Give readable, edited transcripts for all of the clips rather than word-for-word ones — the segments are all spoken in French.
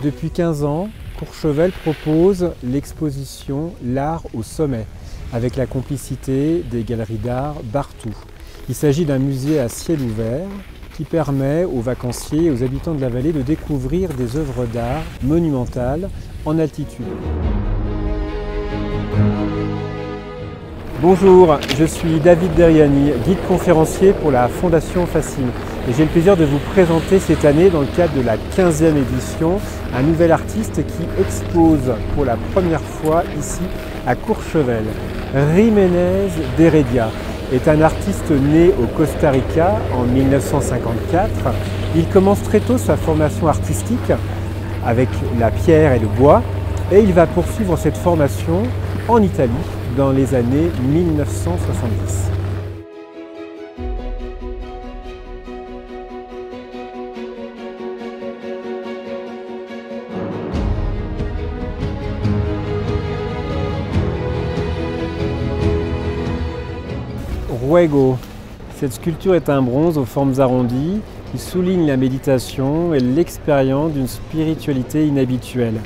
Depuis 15 ans, Courchevel propose l'exposition L'art au sommet, avec la complicité des galeries d'art Bartou. Il s'agit d'un musée à ciel ouvert qui permet aux vacanciers et aux habitants de la vallée de découvrir des œuvres d'art monumentales en altitude. Bonjour, je suis David Deriani, guide conférencier pour la Fondation Fascine. Et j'ai le plaisir de vous présenter cette année, dans le cadre de la 15e édition, un nouvel artiste qui expose pour la première fois ici à Courchevel. Jiménez d'Heredia est un artiste né au Costa Rica en 1954. Il commence très tôt sa formation artistique avec la pierre et le bois et il va poursuivre cette formation en Italie dans les années 1970. Ruego. Cette sculpture est un bronze aux formes arrondies qui souligne la méditation et l'expérience d'une spiritualité inhabituelle.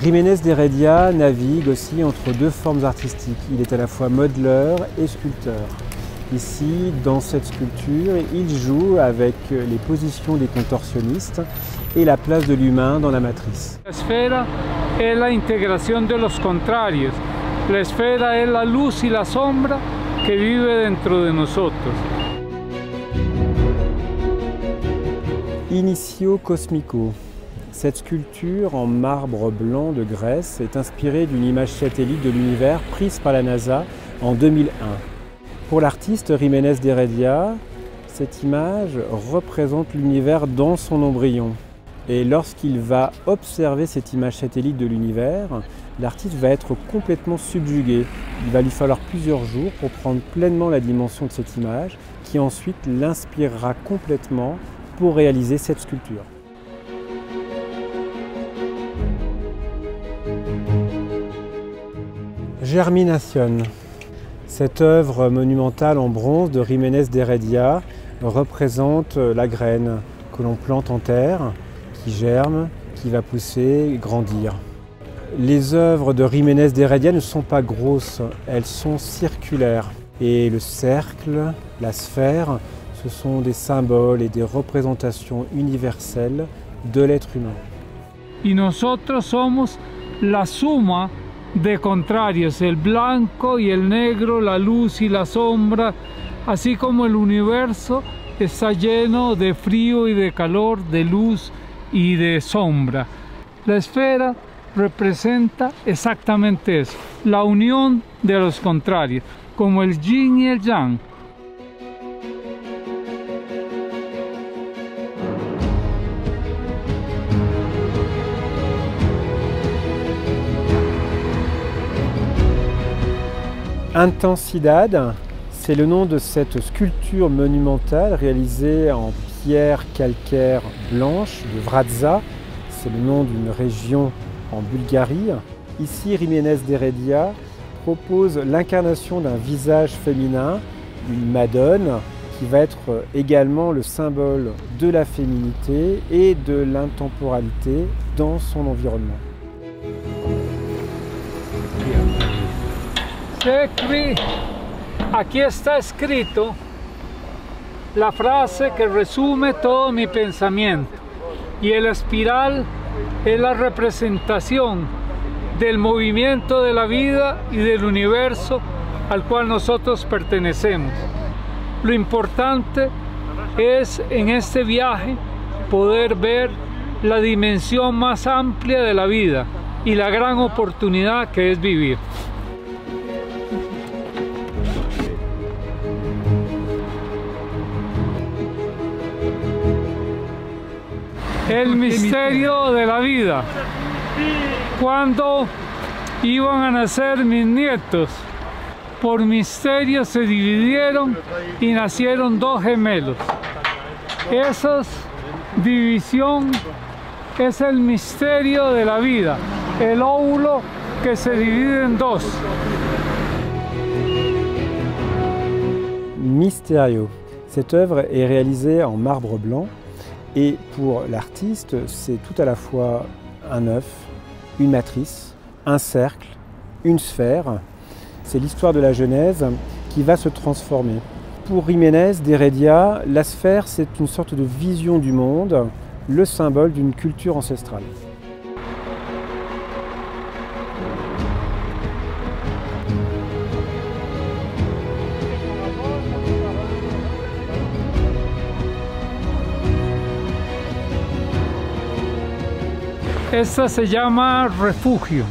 Jiménez d'Heredia navigue aussi entre deux formes artistiques. Il est à la fois modeleur et sculpteur. Ici, dans cette sculpture, il joue avec les positions des contorsionnistes et la place de l'humain dans la matrice. La esfera es la integración de los contrarios. La esfera es la luz y la sombra que vive dentro de nosotros. Initio Cosmico. Cette sculpture en marbre blanc de Grèce est inspirée d'une image satellite de l'univers prise par la NASA en 2001. Pour l'artiste Jiménez d'Heredia, cette image représente l'univers dans son embryon. Et lorsqu'il va observer cette image satellite de l'univers, l'artiste va être complètement subjugué. Il va lui falloir plusieurs jours pour prendre pleinement la dimension de cette image, qui ensuite l'inspirera complètement pour réaliser cette sculpture. Germination. Cette œuvre monumentale en bronze de Jiménez d'Heredia représente la graine que l'on plante en terre, qui germe, qui va pousser et grandir. Les œuvres de Jiménez d'Heredia ne sont pas grosses, elles sont circulaires. Et le cercle, la sphère, ce sont des symboles et des représentations universelles de l'être humain. Y nosotros somos la suma de contrarios, el blanco y el negro, la luz y la sombra, así como el universo está lleno de frío y de calor, de luz y de sombra. La esfera representa exactamente eso, la unión de los contrarios, como el yin y el yang. Intensidad, c'est le nom de cette sculpture monumentale réalisée en pierre calcaire blanche de Vratsa. C'est le nom d'une région en Bulgarie. Ici, Jiménez d'Heredia propose l'incarnation d'un visage féminin, une madone, qui va être également le symbole de la féminité et de l'intemporalité dans son environnement. Aquí está escrito la frase que resume todo mi pensamiento, y el espiral es la representación del movimiento de la vida y del universo al cual nosotros pertenecemos. Lo importante es en este viaje poder ver la dimensión más amplia de la vida y la gran oportunidad que es vivir. El misterio de la vida. Cuando iban a nacer mis nietos, por misterio se dividieron y nacieron dos gemelos. Esa división es el misterio de la vida, el óvulo que se divide en dos. Mysterio. Cette œuvre est réalisée en marbre blanc et pour l'artiste, c'est tout à la fois un œuf, une matrice, un cercle, une sphère. C'est l'histoire de la Genèse qui va se transformer. Pour Jiménez d'Heredia, la sphère, c'est une sorte de vision du monde, le symbole d'une culture ancestrale. Esta se llama refugio,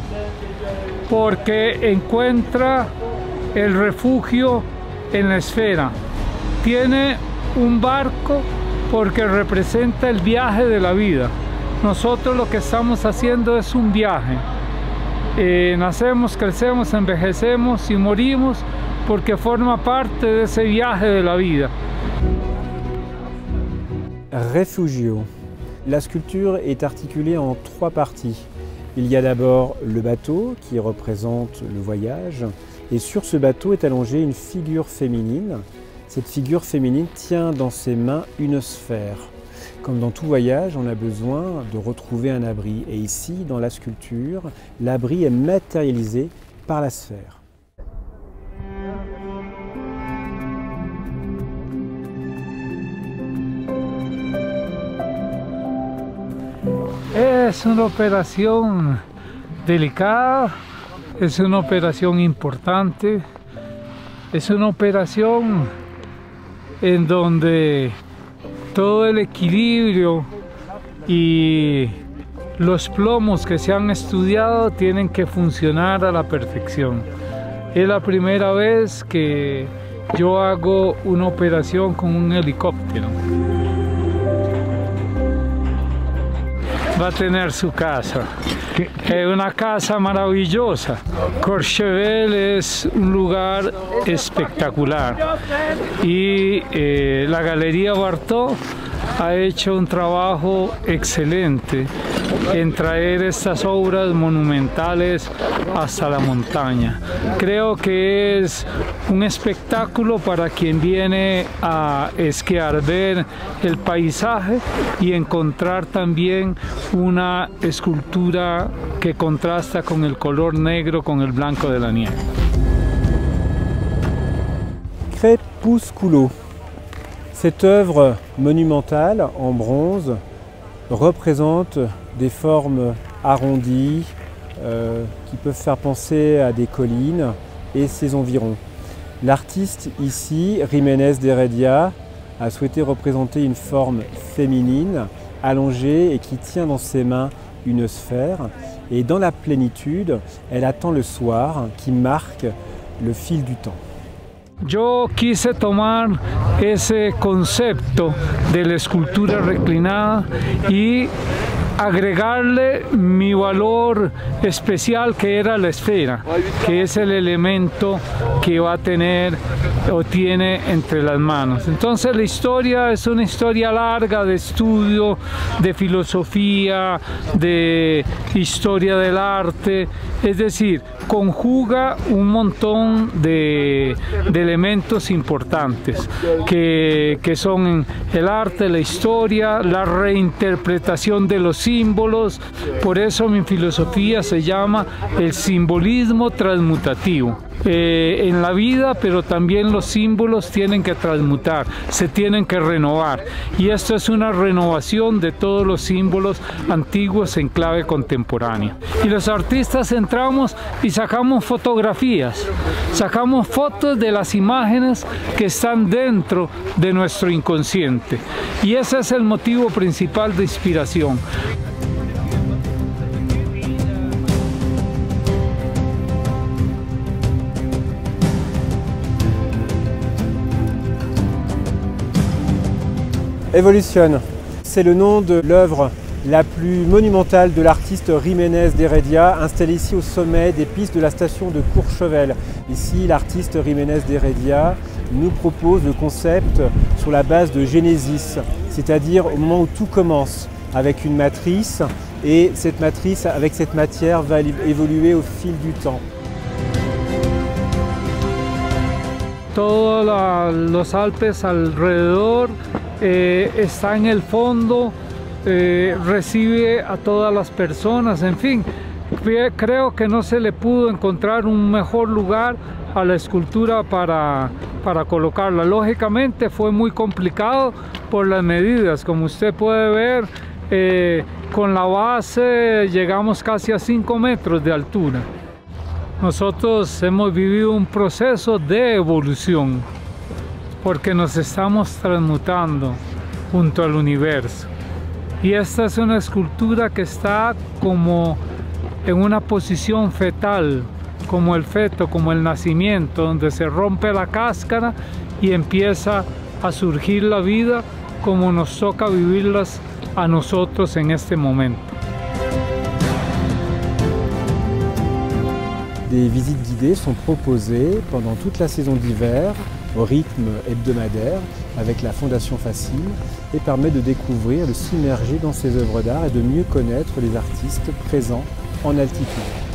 porque encuentra el refugio en la esfera. Tiene un barco porque representa el viaje de la vida. Nosotros lo que estamos haciendo es un viaje. Nacemos, crecemos, envejecemos y morimos porque forma parte de ese viaje de la vida. Refugio. La sculpture est articulée en 3 parties. Il y a d'abord le bateau qui représente le voyage et sur ce bateau est allongée une figure féminine. Cette figure féminine tient dans ses mains une sphère. Comme dans tout voyage, on a besoin de retrouver un abri et ici, dans la sculpture, l'abri est matérialisé par la sphère. Es una operación delicada, es una operación importante, es una operación en donde todo el equilibrio y los plomos que se han estudiado tienen que funcionar a la perfección. Es la primera vez que yo hago una operación con un helicóptero. Va a tener su casa. Es una casa maravillosa. Courchevel es un lugar espectacular y la Galería Bartók ha hecho un trabajo excelente en traer estas obras monumentales hasta la montaña. Creo que es un espectáculo para quien viene a esquiar, ver el paisaje y encontrar también una escultura que contrasta con el color negro, con el blanco de la nieve. Crépusculo. Cette œuvre monumentale en bronze représente des formes arrondies qui peuvent faire penser à des collines et ses environs. L'artiste ici, Jiménez d'Heredia, a souhaité représenter une forme féminine, allongée et qui tient dans ses mains une sphère. Et dans la plénitude, elle attend le soir qui marque le fil du temps. Yo quise tomar ese concepto de la escultura reclinada y agregarle mi valor especial, que era la esfera, que es el elemento que va a tener o tiene entre las manos. Entonces la historia es una historia larga de estudio, de filosofía, de historia del arte, es decir, conjuga un montón de elementos importantes que son el arte, la historia, la reinterpretación de los símbolos. Por eso mi filosofía se llama el simbolismo transmutativo. En la vida, pero también los símbolos tienen que transmutar, se tienen que renovar, y esto es una renovación de todos los símbolos antiguos en clave contemporánea. Y los artistas entramos y sacamos fotografías, sacamos fotos de las imágenes que están dentro de nuestro inconsciente, y ese es el motivo principal de inspiración. Evolution, c'est le nom de l'œuvre la plus monumentale de l'artiste Jiménez d'Heredia, installée ici au sommet des pistes de la station de Courchevel. Ici, l'artiste Jiménez d'Heredia nous propose le concept sur la base de Genesis, c'est-à-dire au moment où tout commence, avec une matrice, et cette matrice, avec cette matière, va évoluer au fil du temps. Todos los Alpes alrededor, está en el fondo recibe a todas las personas, en fin. Creo que no se le pudo encontrar un mejor lugar a la escultura para colocarla. Lógicamente fue muy complicado por las medidas, como usted puede ver, con la base llegamos casi a 5 metros de altura. Nosotros hemos vivido un proceso de evolución porque nos estamos transmutando junto al universo. Y esta es una escultura que está como en una posición fetal, como el feto, como el nacimiento, donde se rompe la cáscara y empieza a surgir la vida como nos toca vivirlas a nosotros en este momento. Des visites guidées sont proposées pendant toute la saison d'hiver au rythme hebdomadaire avec la Fondation Facile et permet de découvrir, de s'immerger dans ces œuvres d'art et de mieux connaître les artistes présents en altitude.